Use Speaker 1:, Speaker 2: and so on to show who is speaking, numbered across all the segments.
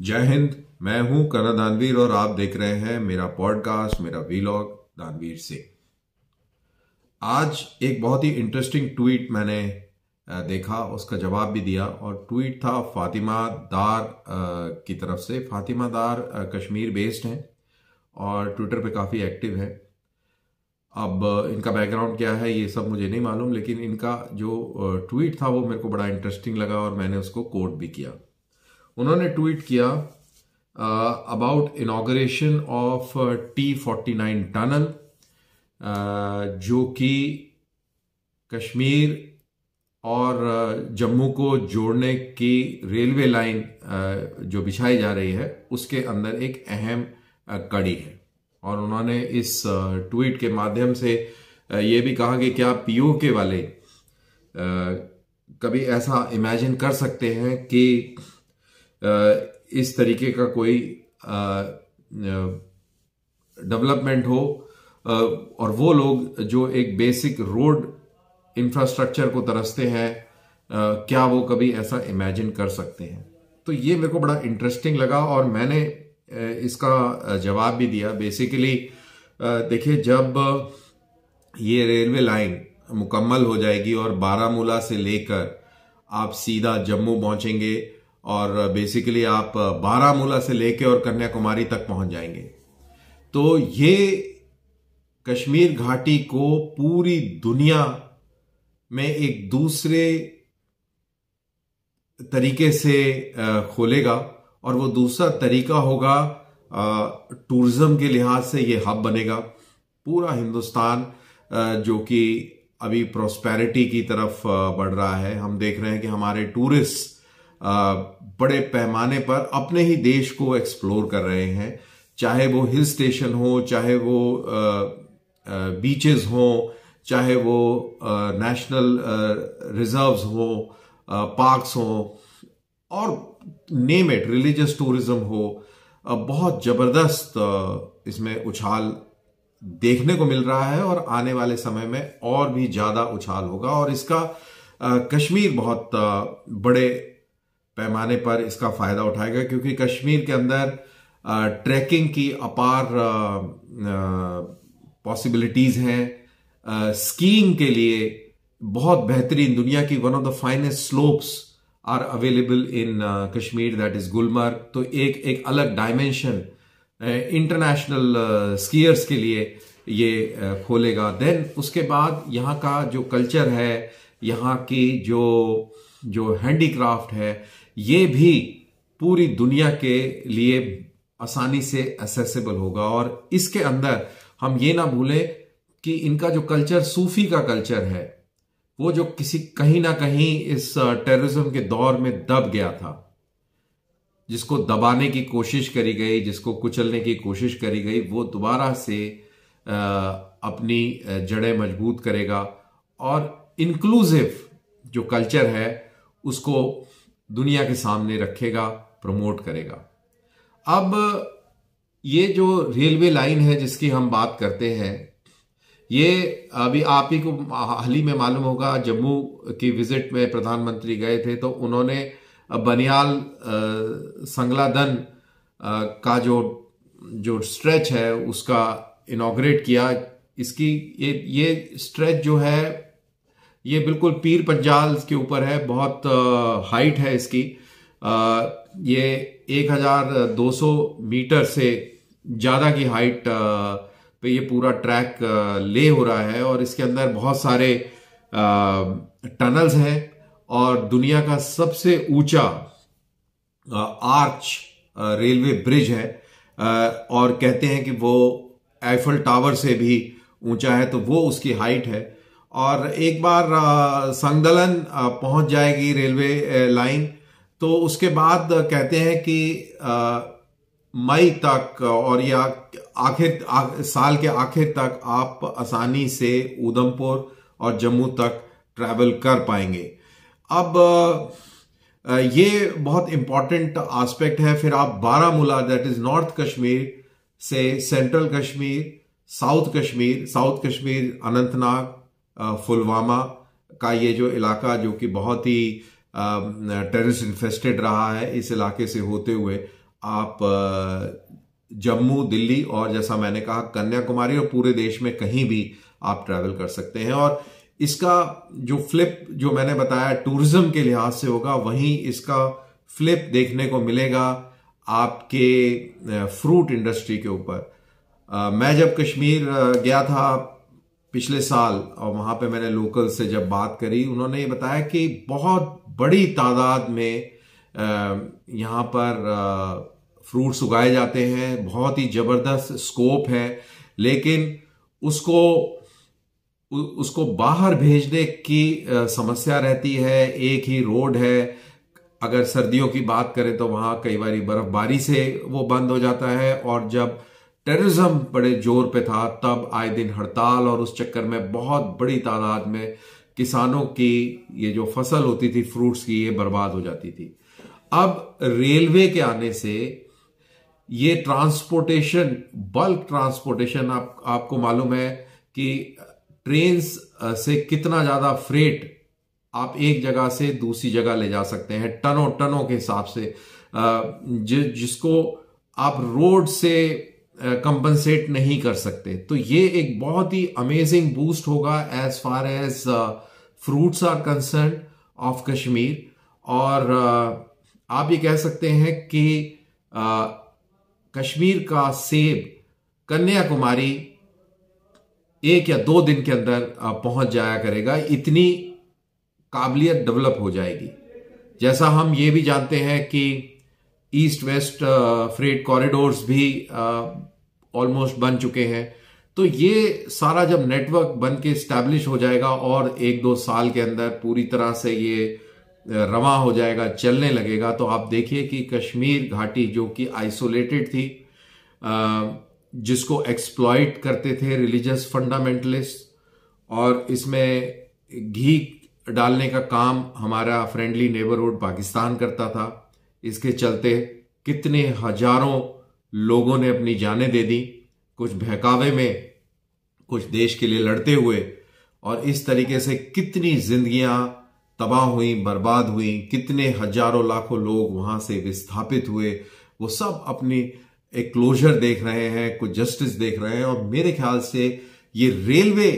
Speaker 1: जय हिंद। मैं हूं करण दानवीर और आप देख रहे हैं मेरा पॉडकास्ट, मेरा वीलॉग दानवीर से। आज एक बहुत ही इंटरेस्टिंग ट्वीट मैंने देखा, उसका जवाब भी दिया। और ट्वीट था फातिमा दार की तरफ से। फातिमा दार कश्मीर बेस्ड हैं और ट्विटर पे काफ़ी एक्टिव है। अब इनका बैकग्राउंड क्या है ये सब मुझे नहीं मालूम, लेकिन इनका जो ट्वीट था वो मेरे को बड़ा इंटरेस्टिंग लगा और मैंने उसको कोट भी किया। उन्होंने ट्वीट किया about inauguration of T49 tunnel, जो कि कश्मीर और जम्मू को जोड़ने की रेलवे लाइन जो बिछाई जा रही है उसके अंदर एक अहम कड़ी है। और उन्होंने इस ट्वीट के माध्यम से ये भी कहा कि क्या पीओके वाले कभी ऐसा इमेजिन कर सकते हैं कि इस तरीके का कोई डेवलपमेंट हो और वो लोग जो एक बेसिक रोड इंफ्रास्ट्रक्चर को तरसते हैं, क्या वो कभी ऐसा इमेजिन कर सकते हैं। तो ये मेरे को बड़ा इंटरेस्टिंग लगा और मैंने इसका जवाब भी दिया। बेसिकली देखिए, जब ये रेलवे लाइन मुकम्मल हो जाएगी और बारामूला से लेकर आप सीधा जम्मू पहुंचेंगे और बेसिकली आप बारामूला से लेकर और कन्याकुमारी तक पहुंच जाएंगे, तो ये कश्मीर घाटी को पूरी दुनिया में एक दूसरे तरीके से खोलेगा। और वो दूसरा तरीका होगा टूरिज्म के लिहाज से ये हब बनेगा। पूरा हिंदुस्तान जो कि अभी प्रोस्पेरिटी की तरफ बढ़ रहा है, हम देख रहे हैं कि हमारे टूरिस्ट बड़े पैमाने पर अपने ही देश को एक्सप्लोर कर रहे हैं, चाहे वो हिल स्टेशन हो, चाहे वो बीचेस हो, चाहे वो नेशनल रिजर्व्स हो, पार्क्स हो, और नेम इट, रिलीजियस टूरिज्म हो। बहुत जबरदस्त इसमें उछाल देखने को मिल रहा है और आने वाले समय में और भी ज्यादा उछाल होगा। और इसका कश्मीर बहुत बड़े पैमाने पर इसका फायदा उठाएगा, क्योंकि कश्मीर के अंदर ट्रैकिंग की अपार पॉसिबिलिटीज हैं। स्कीइंग के लिए बहुत बेहतरीन, दुनिया की one of the finest slopes are available in Kashmir, that is Gulmarg. तो एक अलग डायमेंशन इंटरनेशनल स्कीयर्स के लिए ये खोलेगा। देन उसके बाद यहाँ का जो कल्चर है, यहाँ की जो हैंडीक्राफ्ट है, ये भी पूरी दुनिया के लिए आसानी से एक्सेसिबल होगा। और इसके अंदर हम ये ना भूलें कि इनका जो कल्चर सूफी का कल्चर है, वो जो कहीं ना कहीं इस टेररिज्म के दौर में दब गया था, जिसको दबाने की कोशिश करी गई, जिसको कुचलने की कोशिश करी गई, वो दोबारा से अपनी जड़ें मजबूत करेगा और इंक्लूसिव जो कल्चर है उसको दुनिया के सामने रखेगा, प्रमोट करेगा। अब ये जो रेलवे लाइन है जिसकी हम बात करते हैं, ये अभी आप ही को हाल ही में मालूम होगा, जम्मू की विजिट में प्रधानमंत्री गए थे तो उन्होंने बनियाल संगलादन का जो स्ट्रेच है उसका इनॉग्रेट किया। इसकी ये स्ट्रेच जो है ये बिल्कुल पीर पंजाल के ऊपर है, बहुत हाइट है इसकी। ये 1200 मीटर से ज्यादा की हाइट पे ये पूरा ट्रैक ले हो रहा है और इसके अंदर बहुत सारे टनल्स हैं और दुनिया का सबसे ऊंचा आर्च रेलवे ब्रिज है। और कहते हैं कि वो आईफल टावर से भी ऊंचा है, तो वो उसकी हाइट है। और एक बार संगदलन पहुंच जाएगी रेलवे लाइन, तो उसके बाद कहते हैं कि मई तक और या साल के आखिर तक आप आसानी से उधमपुर और जम्मू तक ट्रैवल कर पाएंगे। अब ये बहुत इंपॉर्टेंट एस्पेक्ट है। फिर आप Baramulla, that is north Kashmir से सेंट्रल कश्मीर, साउथ कश्मीर, अनंतनाग, पुलवामा का ये जो इलाका जो कि बहुत ही टेररिस्ट इन्फेस्टेड रहा है, इस इलाके से होते हुए आप जम्मू, दिल्ली और जैसा मैंने कहा कन्याकुमारी और पूरे देश में कहीं भी आप ट्रैवल कर सकते हैं। और इसका जो फ्लिप जो मैंने बताया टूरिज्म के लिहाज से होगा, वहीं इसका फ्लिप देखने को मिलेगा आपके फ्रूट इंडस्ट्री के ऊपर। मैं जब कश्मीर गया था पिछले साल और वहां पे मैंने लोकल से जब बात करी, उन्होंने ये बताया कि बहुत बड़ी तादाद में यहाँ पर फ्रूट्स उगाए जाते हैं, बहुत ही जबरदस्त स्कोप है, लेकिन उसको बाहर भेजने की समस्या रहती है। एक ही रोड है, अगर सर्दियों की बात करें तो वहां कई बार बर्फबारी से वो बंद हो जाता है, और जब टेररिज्म बड़े जोर पे था तब आए दिन हड़ताल, और उस चक्कर में बहुत बड़ी तादाद में किसानों की ये जो फसल होती थी फ्रूट्स की, ये बर्बाद हो जाती थी। अब रेलवे के आने से ये ट्रांसपोर्टेशन, बल्क ट्रांसपोर्टेशन, आपको मालूम है कि ट्रेन से कितना ज्यादा फ्रेट आप एक जगह से दूसरी जगह ले जा सकते हैं, टनों टनों के हिसाब से, जिसको आप रोड से कंपनसेट नहीं कर सकते। तो ये एक बहुत ही अमेजिंग बूस्ट होगा as far as fruits are concern of Kashmir. और आप ये कह सकते हैं कि कश्मीर का सेब कन्याकुमारी 1 या 2 दिन के अंदर पहुंच जाया करेगा, इतनी काबिलियत डेवलप हो जाएगी। जैसा हम ये भी जानते हैं कि ईस्ट वेस्ट फ्रेट कॉरिडोर्स भी ऑलमोस्ट बन चुके हैं। तो ये सारा जब नेटवर्क बन के स्टैब्लिश हो जाएगा और 1-2 साल के अंदर पूरी तरह से ये रवां हो जाएगा, चलने लगेगा, तो आप देखिए कि कश्मीर घाटी जो कि आइसोलेटेड थी, जिसको एक्सप्लॉइट करते थे रिलीजियस फंडामेंटलिस्ट, और इसमें घी डालने का काम हमारा फ्रेंडली नेबरहुड पाकिस्तान करता था। इसके चलते कितने हजारों लोगों ने अपनी जानें दे दी, कुछ बहकावे में, कुछ देश के लिए लड़ते हुए, और इस तरीके से कितनी जिंदगियां तबाह हुई, बर्बाद हुई, कितने हजारों लाखों लोग वहां से विस्थापित हुए। वो सब अपनी एक क्लोजर देख रहे हैं, कुछ जस्टिस देख रहे हैं। और मेरे ख्याल से ये रेलवे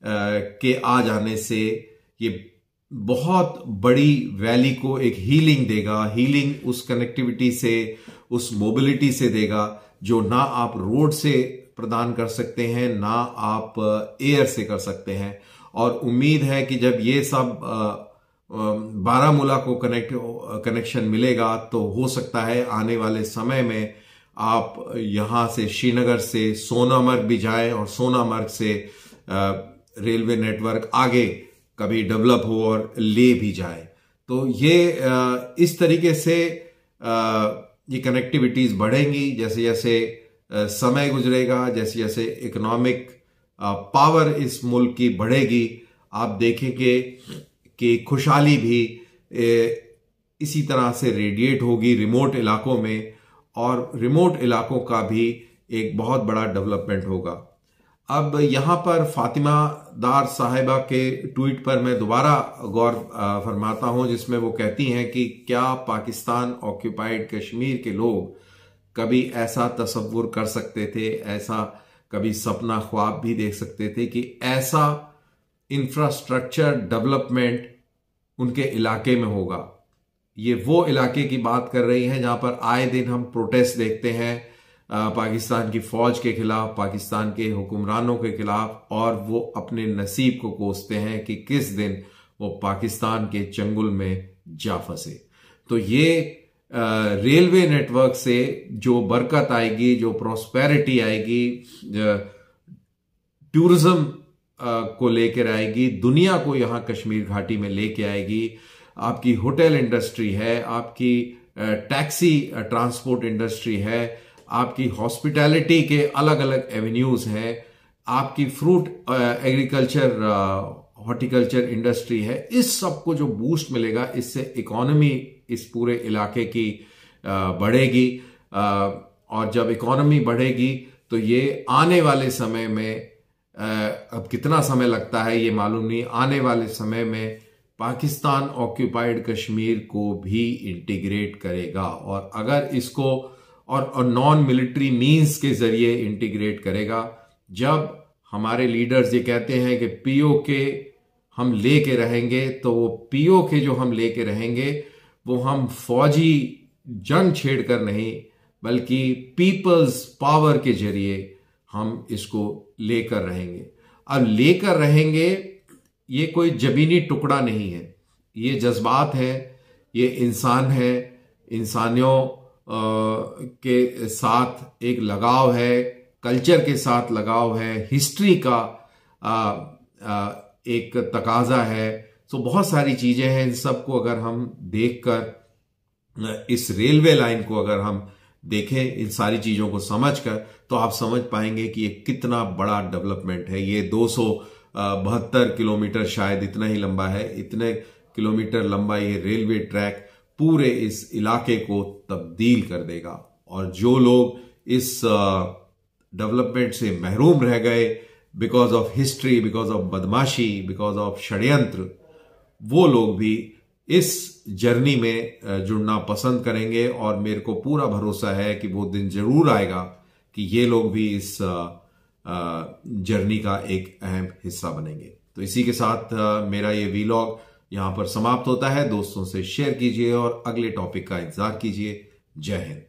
Speaker 1: के आ जाने से ये बहुत बड़ी वैली को एक हीलिंग देगा। हीलिंग उस कनेक्टिविटी से, उस मोबिलिटी से देगा जो ना आप रोड से प्रदान कर सकते हैं, ना आप एयर से कर सकते हैं। और उम्मीद है कि जब ये सब बारामूला को कनेक्शन मिलेगा तो हो सकता है आने वाले समय में आप यहां से श्रीनगर से सोनामर्ग भी जाएं और सोनामर्ग से रेलवे नेटवर्क आगे कभी डेवलप हो और ले भी जाए। तो ये इस तरीके से ये कनेक्टिविटीज बढ़ेंगी जैसे जैसे समय गुजरेगा, जैसे जैसे इकोनॉमिक पावर इस मुल्क की बढ़ेगी। आप देखेंगे कि खुशहाली भी इसी तरह से रेडिएट होगी रिमोट इलाकों में, और रिमोट इलाकों का भी एक बहुत बड़ा डेवलपमेंट होगा। अब यहां पर फातिमा दार साहिबा के ट्वीट पर मैं दोबारा गौर फरमाता हूं, जिसमें वो कहती हैं कि क्या पाकिस्तान ऑक्यूपाइड कश्मीर के लोग कभी ऐसा तसव्वुर कर सकते थे, ऐसा कभी सपना ख्वाब भी देख सकते थे कि ऐसा इंफ्रास्ट्रक्चर डेवलपमेंट उनके इलाके में होगा। ये वो इलाके की बात कर रही हैं जहां पर आए दिन हम प्रोटेस्ट देखते हैं पाकिस्तान की फौज के खिलाफ, पाकिस्तान के हुक्मरानों के खिलाफ, और वो अपने नसीब को कोसते हैं कि किस दिन वो पाकिस्तान के चंगुल में जा फंसे। तो ये रेलवे नेटवर्क से जो बरकत आएगी, जो प्रॉस्पेरिटी आएगी, टूरिज्म को लेकर आएगी, दुनिया को यहां कश्मीर घाटी में लेके आएगी। आपकी होटल इंडस्ट्री है, आपकी टैक्सी ट्रांसपोर्ट इंडस्ट्री है, आपकी हॉस्पिटैलिटी के अलग अलग एवेन्यूज हैं, आपकी फ्रूट एग्रीकल्चर हॉर्टिकल्चर इंडस्ट्री है। इस सब को जो बूस्ट मिलेगा, इससे इकोनॉमी इस पूरे इलाके की बढ़ेगी, और जब इकोनॉमी बढ़ेगी तो ये आने वाले समय में, अब कितना समय लगता है ये मालूम नहीं, आने वाले समय में पाकिस्तान ऑक्यूपाइड कश्मीर को भी इंटीग्रेट करेगा। और अगर इसको और नॉन मिलिट्री मींस के जरिए इंटीग्रेट करेगा। जब हमारे लीडर्स ये कहते हैं कि पीओके हम लेके रहेंगे, तो वो पीओके जो हम लेके रहेंगे वो हम फौजी जंग छेड़कर नहीं, बल्कि पीपल्स पावर के जरिए हम इसको लेकर रहेंगे। अब लेकर रहेंगे ये कोई जमीनी टुकड़ा नहीं है, ये जज्बात है, ये इंसान है, इंसानियों के साथ एक लगाव है, कल्चर के साथ लगाव है, हिस्ट्री का एक तकाजा है। तो बहुत सारी चीजें हैं, इन सब को अगर हम देखकर, इस रेलवे लाइन को अगर हम देखें, इन सारी चीजों को समझकर, तो आप समझ पाएंगे कि ये कितना बड़ा डेवलपमेंट है। ये 272 किलोमीटर शायद इतना ही लंबा है, इतने किलोमीटर लंबा ये रेलवे ट्रैक पूरे इस इलाके को तब्दील कर देगा। और जो लोग इस डेवलपमेंट से महरूम रह गए because of history, because of बदमाशी, बिकॉज ऑफ षड्यंत्र, वो लोग भी इस जर्नी में जुड़ना पसंद करेंगे। और मेरे को पूरा भरोसा है कि वो दिन जरूर आएगा कि ये लोग भी इस जर्नी का एक अहम हिस्सा बनेंगे। तो इसी के साथ मेरा ये वीलॉग यहां पर समाप्त होता है। दोस्तों से शेयर कीजिए और अगले टॉपिक का इंतजार कीजिए। जय हिंद।